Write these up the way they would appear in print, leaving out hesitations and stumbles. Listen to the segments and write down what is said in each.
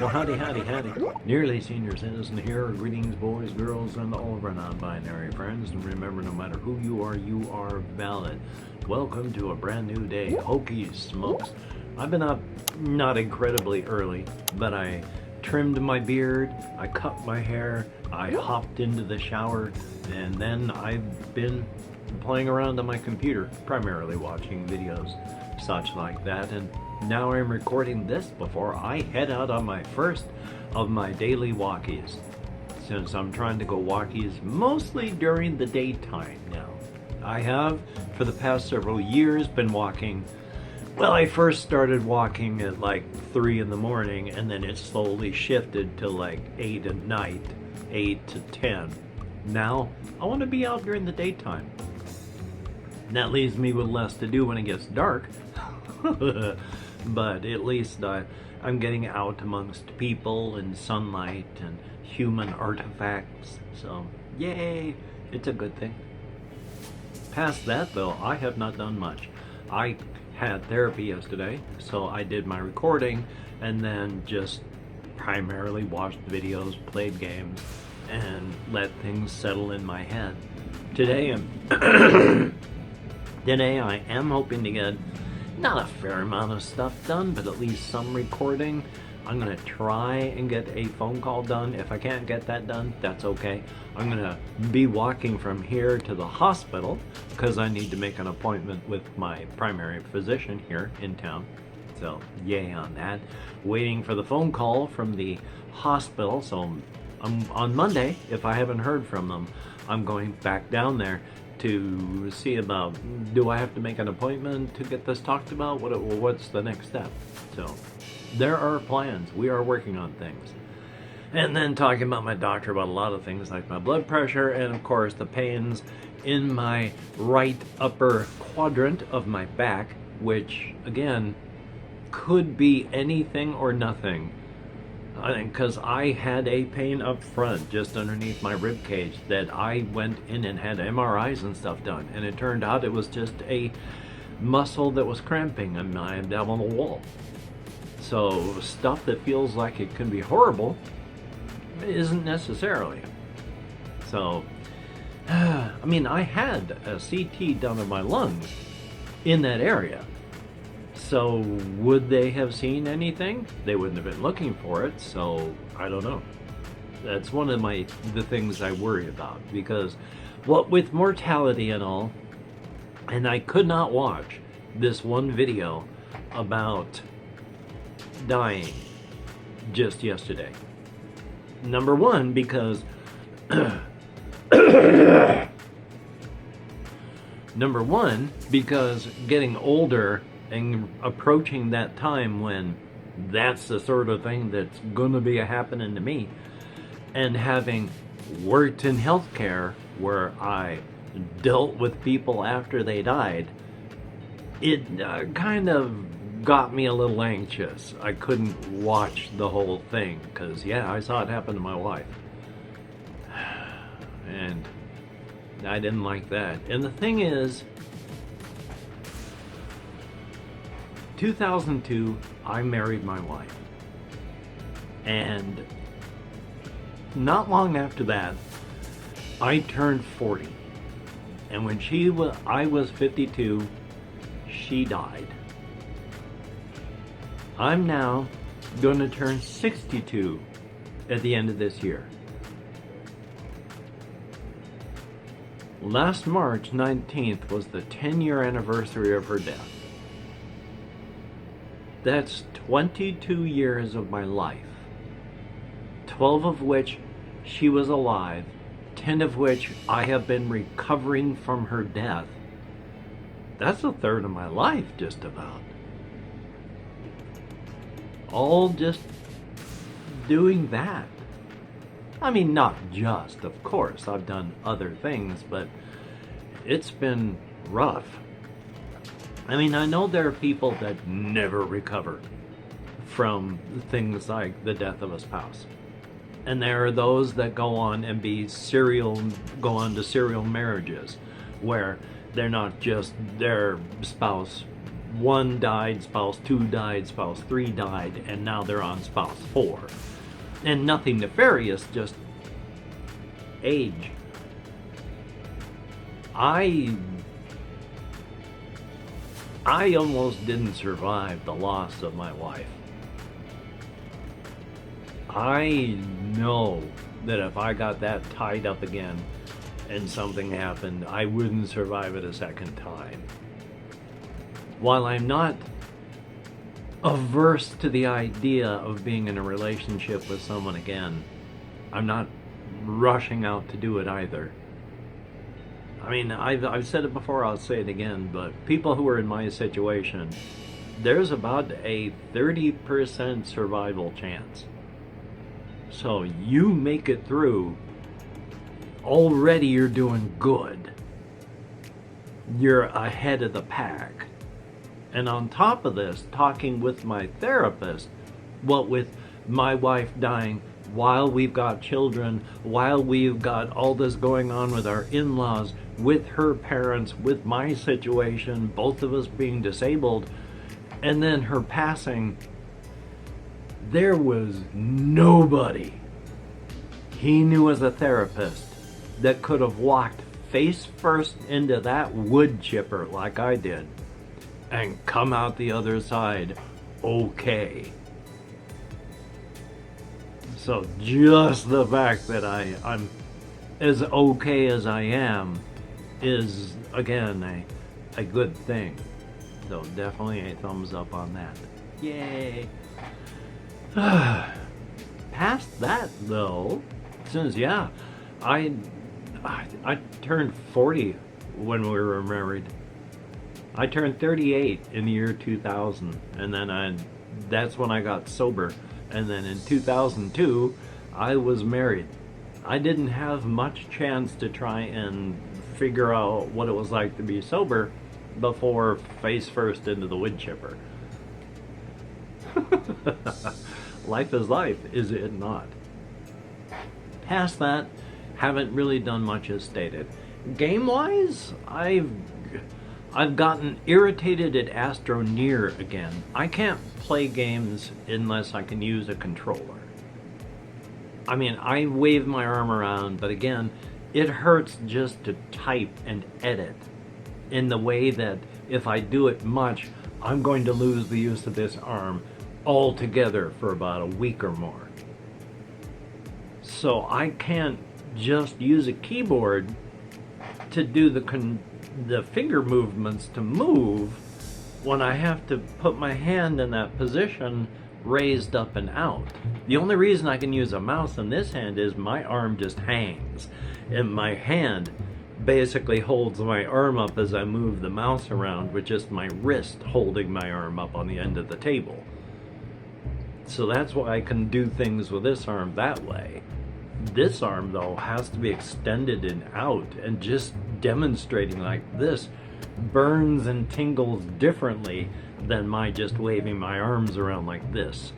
Well, howdy, howdy, howdy. Nearly senior citizen here. Greetings, boys, girls, and all of our non-binary friends. And remember, no matter who you are valid. Welcome to a brand new day. Hokey smokes. I've been up not incredibly early, but I trimmed my beard, I cut my hair, I hopped into the shower, and then I've been playing around on my computer, primarily watching videos, such like that. And now I'm recording this before I head out on my first of my daily walkies, since I'm trying to go walkies mostly during the daytime now. I have, for the past several years, been walking. Well, I first started walking at like 3 in the morning, and then it slowly shifted to like 8 at night, 8 to 10. Now, I want to be out during the daytime. And that leaves me with less to do when it gets dark. But at least I'm getting out amongst people and sunlight and human artifacts. So, yay! It's a good thing. Past that, though, I have not done much. I had therapy yesterday, so I did my recording and then just primarily watched videos, played games, and let things settle in my head. Today I am hoping to get not a fair amount of stuff done, but at least some recording. I'm gonna try and get a phone call done. If I can't get that done, that's okay. I'm gonna be walking from here to the hospital because I need to make an appointment with my primary physician here in town. So yay on that. Waiting for the phone call from the hospital. So on Monday, if I haven't heard from them, I'm going back down there to see about, do I have to make an appointment to get this talked about? What's the next step? So there are plans. We are working on things. And then talking about my doctor about a lot of things like my blood pressure and of course the pains in my right upper quadrant of my back, which again could be anything or nothing. Because I had a pain up front just underneath my rib cage that I went in and had MRIs and stuff done, and it turned out it was just a muscle that was cramping and I'm down on the wall. So stuff that feels like it can be horrible isn't necessarily. So I mean, I had a CT done of my lungs in that area. So would they have seen anything? They wouldn't have been looking for it, so I don't know. That's one of the things I worry about, because what with mortality and all, and I could not watch this one video about dying just yesterday. Number one, because getting older and approaching that time when that's the sort of thing that's gonna be happening to me, and having worked in healthcare where I dealt with people after they died, it kind of got me a little anxious. I couldn't watch the whole thing because yeah, I saw it happen to my wife and I didn't like that. And the thing is, 2002, I married my wife, and not long after that, I turned 40, and when I was 52, she died. I'm now going to turn 62 at the end of this year. Last March 19th was the 10-year anniversary of her death. That's 22 years of my life, 12 of which she was alive, 10 of which I have been recovering from her death. That's a third of my life, just about. All just doing that. I mean, not just, of course. I've done other things, but it's been rough. I mean, I know there are people that never recover from things like the death of a spouse. And there are those that go on to serial marriages where they're not just their spouse 1 died, spouse 2 died, spouse 3 died, and now they're on spouse 4. And nothing nefarious, just age. I almost didn't survive the loss of my wife. I know that if I got that tied up again and something happened, I wouldn't survive it a second time. While I'm not averse to the idea of being in a relationship with someone again, I'm not rushing out to do it either. I mean, I've said it before, I'll say it again, but people who are in my situation, there's about a 30% survival chance. So you make it through, already you're doing good. You're ahead of the pack. And on top of this, talking with my therapist, what with my wife dying, while we've got children, while we've got all this going on with our in-laws, with her parents, with my situation, both of us being disabled, and then her passing, there was nobody he knew as a therapist that could have walked face first into that wood chipper like I did and come out the other side okay. So just the fact that I'm as okay as I am is, again, a good thing. So definitely a thumbs up on that. Yay! Past that, though, since, yeah, I turned 40 when we were married. I turned 38 in the year 2000, and then that's when I got sober. And then in 2002, I was married. I didn't have much chance to try and figure out what it was like to be sober before face first into the wood chipper. Life is life, is it not? Past that, haven't really done much as stated. Game-wise, I've gotten irritated at Astroneer again. I can't play games unless I can use a controller. I mean, I wave my arm around, but again, it hurts just to type and edit in the way that if I do it much, I'm going to lose the use of this arm altogether for about a week or more. So I can't just use a keyboard to do the finger movements to move when I have to put my hand in that position raised up and out. The only reason I can use a mouse in this hand is my arm just hangs, and my hand basically holds my arm up as I move the mouse around, with just my wrist holding my arm up on the end of the table. So that's why I can do things with this arm that way. This arm, though, has to be extended and out, and just demonstrating like this burns and tingles differently than my just waving my arms around like this.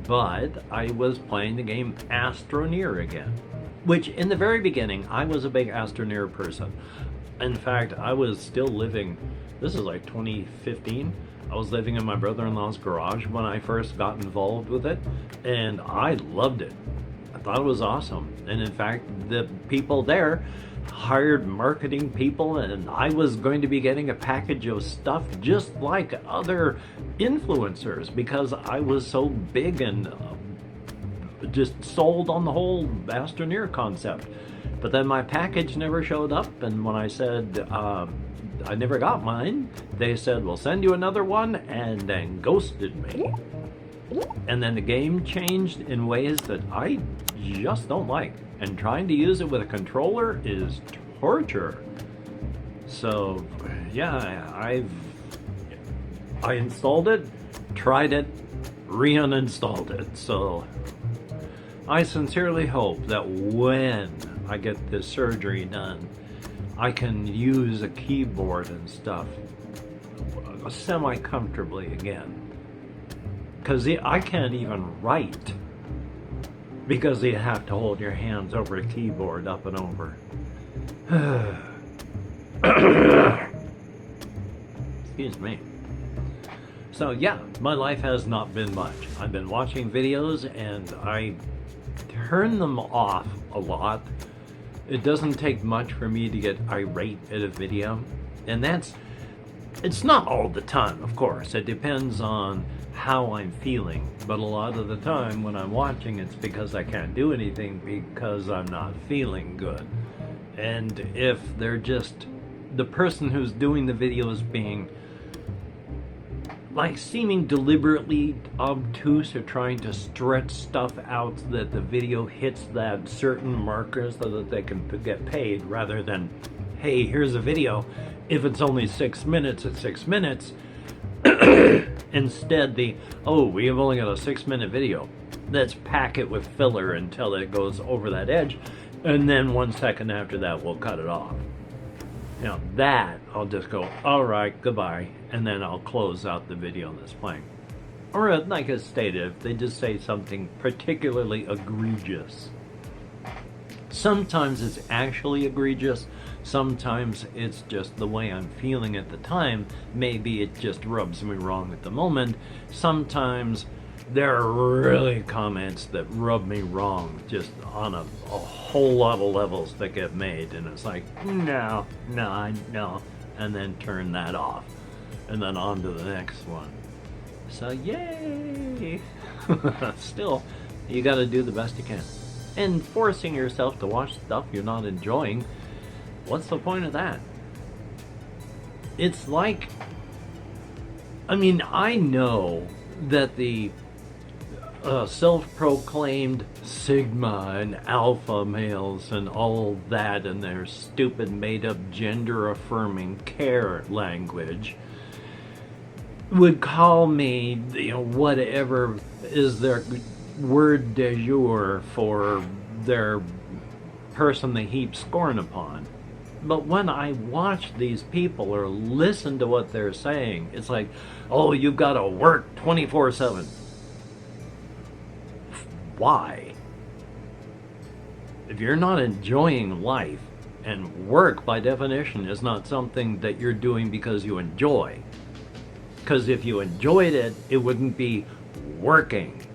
But I was playing the game Astroneer again, which in the very beginning, I was a big Astroneer person. In fact, I was still living, this is like 2015, I was living in my brother-in-law's garage when I first got involved with it, and I loved it. I thought it was awesome. And in fact, the people there hired marketing people, and I was going to be getting a package of stuff just like other influencers because I was so big and just sold on the whole Astroneer concept. But then my package never showed up, and when I said I never got mine, they said, we'll send you another one, and then ghosted me. And then the game changed in ways that I just don't like. And trying to use it with a controller is torture. So, yeah, I installed it, tried it, re-uninstalled it. So, I sincerely hope that when I get this surgery done, I can use a keyboard and stuff semi-comfortably again. Because I can't even write. Because you have to hold your hands over a keyboard up and over. Excuse me. So yeah, my life has not been much. I've been watching videos and I turn them off a lot. It doesn't take much for me to get irate at a video. And it's not all the time, of course. It depends on how I'm feeling. But a lot of the time when I'm watching, it's because I can't do anything because I'm not feeling good. And if they're just, the person who's doing the video is being, like, seeming deliberately obtuse or trying to stretch stuff out so that the video hits that certain marker so that they can get paid, rather than, hey, here's a video. If it's only 6 minutes, it's 6 minutes. Instead, we have only got a 6-minute video. Let's pack it with filler until it goes over that edge, and then 1 second after that, we'll cut it off. Now that, I'll just go, alright, goodbye, and then I'll close out the video that's playing. Or like I stated, if they just say something particularly egregious. Sometimes it's actually egregious, sometimes it's just the way I'm feeling at the time. Maybe it just rubs me wrong at the moment. Sometimes there are really comments that rub me wrong just on a whole lot of levels that get made, and it's like, no, and then turn that off, and then on to the next one. So yay! Still, you gotta do the best you can. And forcing yourself to watch stuff you're not enjoying, what's the point of that? It's like, I mean, I know that the self-proclaimed Sigma and Alpha males and all that and their stupid made-up gender-affirming care language would call me, whatever is their word de jour for their person they heap scorn upon. But when I watch these people or listen to what they're saying, it's like, oh, you've got to work 24/7. Why? If you're not enjoying life, and work by definition is not something that you're doing because you enjoy. Because if you enjoyed it, it wouldn't be working.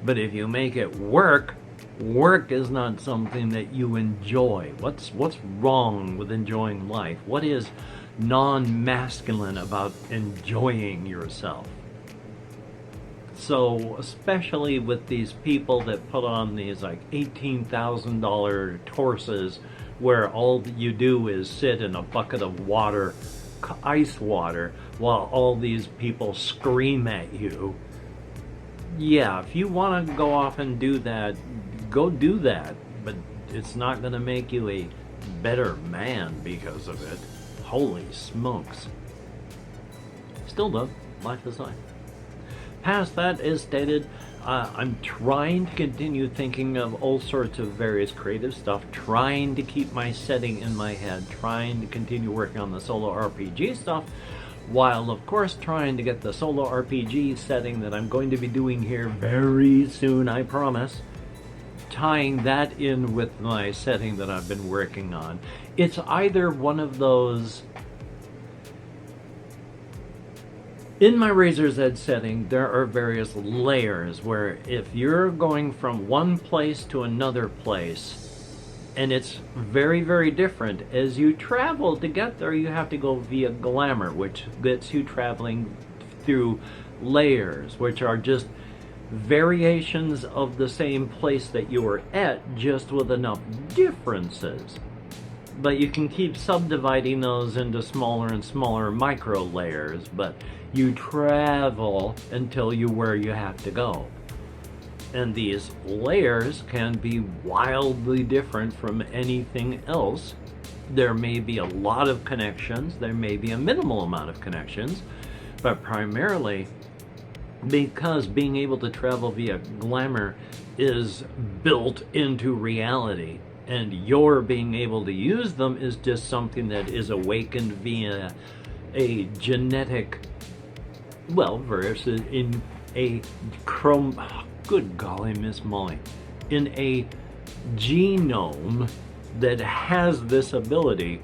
But if you make it work, work is not something that you enjoy. What's wrong with enjoying life? What is non-masculine about enjoying yourself? So, especially with these people that put on these like $18,000 courses where all you do is sit in a bucket of water, ice water, while all these people scream at you. Yeah, if you want to go off and do that, go do that. But it's not going to make you a better man because of it. Holy smokes. Still though, life is life. Past that, as stated, I'm trying to continue thinking of all sorts of various creative stuff, trying to keep my setting in my head, trying to continue working on the solo RPG stuff, while of course trying to get the solo RPG setting that I'm going to be doing here very soon, I promise, tying that in with my setting that I've been working on. It's either one of those... In my Razor's Edge setting, there are various layers where if you're going from one place to another place, and it's very, very different, as you travel to get there, you have to go via glamour, which gets you traveling through layers, which are just variations of the same place that you were at, just with enough differences. But you can keep subdividing those into smaller and smaller micro layers, but you travel until you're where you have to go. And these layers can be wildly different from anything else. There may be a lot of connections, there may be a minimal amount of connections, but primarily because being able to travel via glamour is built into reality, and your being able to use them is just something that is awakened via a genetic, well, versus in a good golly, Miss Molly, in a genome that has this ability.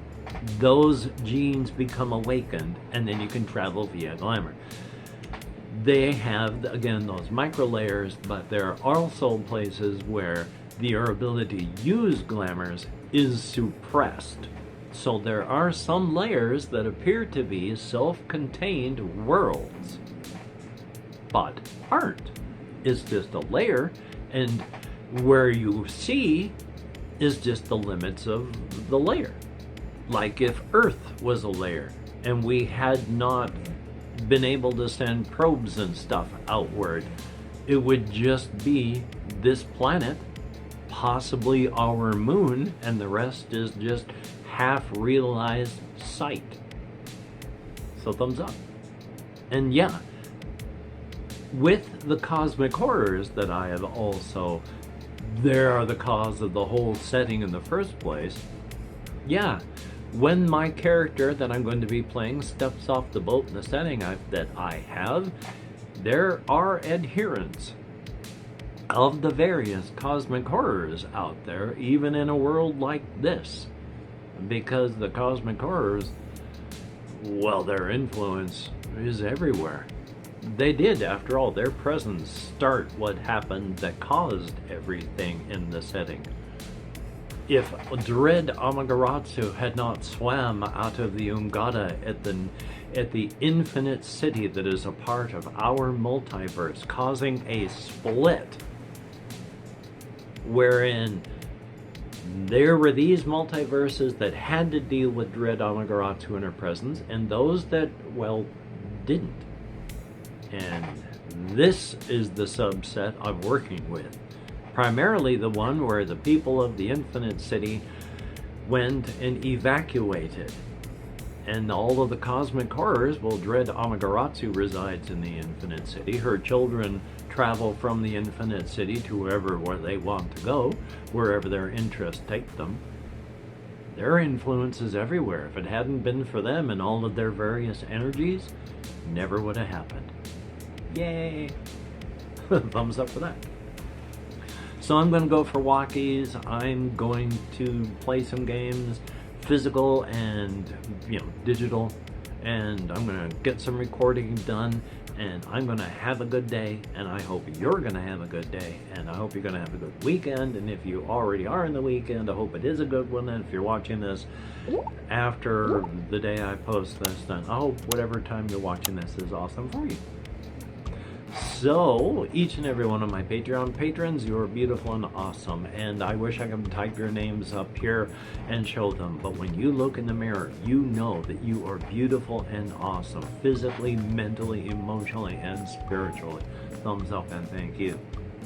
those genes become awakened, and then you can travel via glamour. They have, again, those micro layers, but there are also places where your ability to use glamours is suppressed. So there are some layers that appear to be self-contained worlds, but aren't. It's just a layer, and where you see is just the limits of the layer. Like if Earth was a layer, and we had not been able to send probes and stuff outward, it would just be this planet, possibly our moon, and the rest is just half-realized sight. So thumbs up. And yeah, with the cosmic horrors that I have also, they are the cause of the whole setting in the first place. Yeah, when my character that I'm going to be playing steps off the boat in the setting that I have, there are adherents of the various cosmic horrors out there, even in a world like this. Because the cosmic horrors, well, their influence is everywhere. They did, after all, their presence start what happened that caused everything in the setting. If Dread Amaterasu had not swam out of the Ungata at the infinite city that is a part of our multiverse, causing a split, wherein there were these multiverses that had to deal with Dread Amaterasu in her presence, and those that, well, didn't. And this is the subset I'm working with. Primarily the one where the people of the Infinite City went and evacuated. And all of the cosmic horrors, well, Dread Amaterasu resides in the Infinite City. Her children travel from the Infinite City to where they want to go, wherever their interests take them. Their influence is everywhere. If it hadn't been for them and all of their various energies, never would have happened. Yay! Thumbs up for that. So I'm going to go for walkies. I'm going to play some games, physical and digital, and I'm going to get some recording done, and I'm going to have a good day, and I hope you're going to have a good day, and I hope you're going to have a good weekend. And if you already are in the weekend, I hope it is a good one. And if you're watching this after the day I post this, then I hope whatever time you're watching this is awesome for you. So, each and every one of my Patreon patrons, you're beautiful and awesome, and I wish I could type your names up here and show them, but when you look in the mirror, you know that you are beautiful and awesome, physically, mentally, emotionally, and spiritually. Thumbs up and thank you.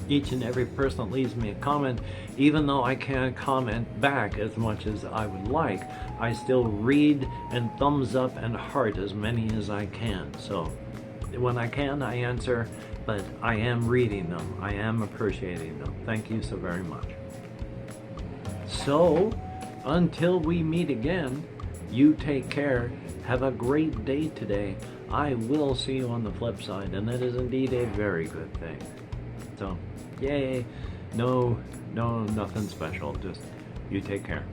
Each and every person that leaves me a comment, even though I can't comment back as much as I would like, I still read and thumbs up and heart as many as I can. So when I can, I answer, but I am reading them. I am appreciating them. Thank you so very much. So, until we meet again, you take care. Have a great day today. I will see you on the flip side, and that is indeed a very good thing. So, yay. No, nothing special. Just you take care.